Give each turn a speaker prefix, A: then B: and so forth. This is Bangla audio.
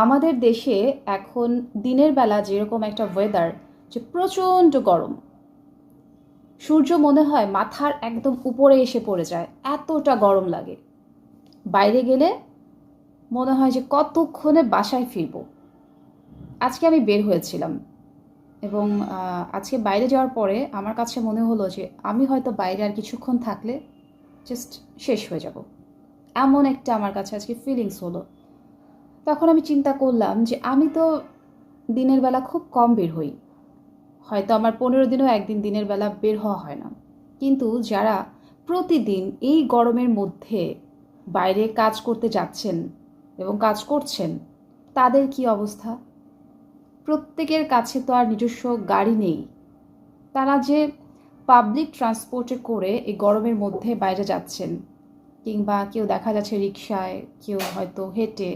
A: আমাদের দেশে এখন দিনের বেলা যেরকম একটা ওয়েদার, যে প্রচণ্ড গরম, সূর্য মনে হয় মাথার একদম উপরে এসে পড়ে যায়, এতটা গরম লাগে। বাইরে গেলে মনে হয় যে কতক্ষণে বাসায় ফিরবো। আজকে আমি বের হয়েছিলাম এবং আজকে বাইরে যাওয়ার পরে আমার কাছে মনে হলো যে আমি হয়তো বাইরে আর কিছুক্ষণ থাকলে জাস্ট শেষ হয়ে যাব। এমন একটা আমার কাছে আজকে ফিলিংস হলো। তখন আমি চিন্তা করলাম যে আমি তো দিনের বেলা খুব কম বের হই, হয়তো আমার 15 দিনও একদিন দিনের বেলা বের হওয়া হয় না। কিন্তু যারা প্রতিদিন এই গরমের মধ্যে বাইরে কাজ করতে যাচ্ছেন এবং কাজ করছেন, তাদের কি অবস্থা? প্রত্যেকের কাছে তো আর নিজস্ব গাড়ি নেই। তারা যে পাবলিক ট্রান্সপোর্টে করে এই গরমের মধ্যে বাইরে যাচ্ছেন, কিংবা কেউ দেখা যাচ্ছে রিকশায়, কেউ হয়তো হেঁটে,